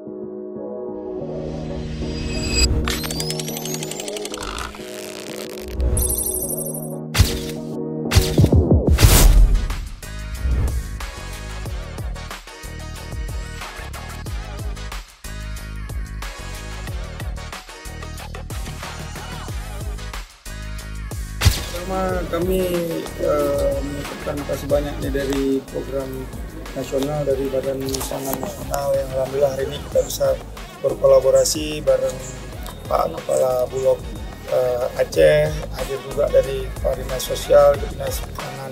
Pertama, kami mengucapkan kasih banyak nih dari program nasional dari Badan Pangan Nasional yang alhamdulillah hari ini kita bisa berkolaborasi bareng Pak Kepala Bulog Aceh, ada juga dari Pak Dinas Sosial, Dinas Pangan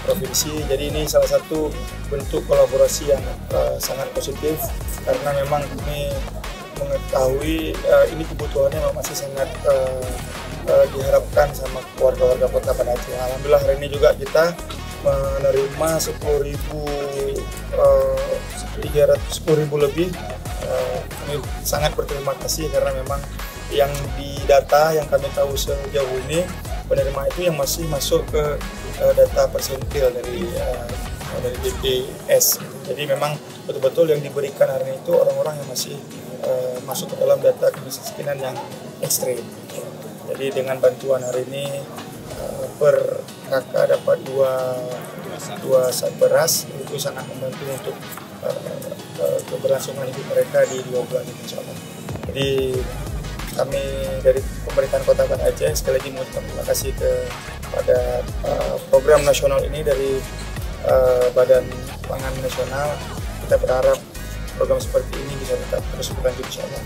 Provinsi. Jadi ini salah satu bentuk kolaborasi yang sangat positif karena memang kami mengetahui ini kebutuhannya masih sangat diharapkan sama warga-warga Kota Banda Aceh. Alhamdulillah hari ini juga kita menerima 10.000 lebih. Kami sangat berterima kasih karena memang yang didata yang kami tahu sejauh ini penerima itu yang masih masuk ke data persentil dari BPS. Jadi memang betul-betul yang diberikan hari ini itu orang-orang yang masih masuk ke dalam data kemiskinan yang ekstrim. Jadi dengan bantuan hari ini per kakak dapat dua sak beras, itu sangat membantu untuk keberlangsungan hidup mereka di 2 bulan ini insya Allah. Jadi kami dari pemerintahan Kota Banda Aceh sekali lagi mengucapkan terima kasih kepada program nasional ini dari Badan Pangan Nasional. Kita berharap program seperti ini bisa tetap terus berlanjut insya Allah.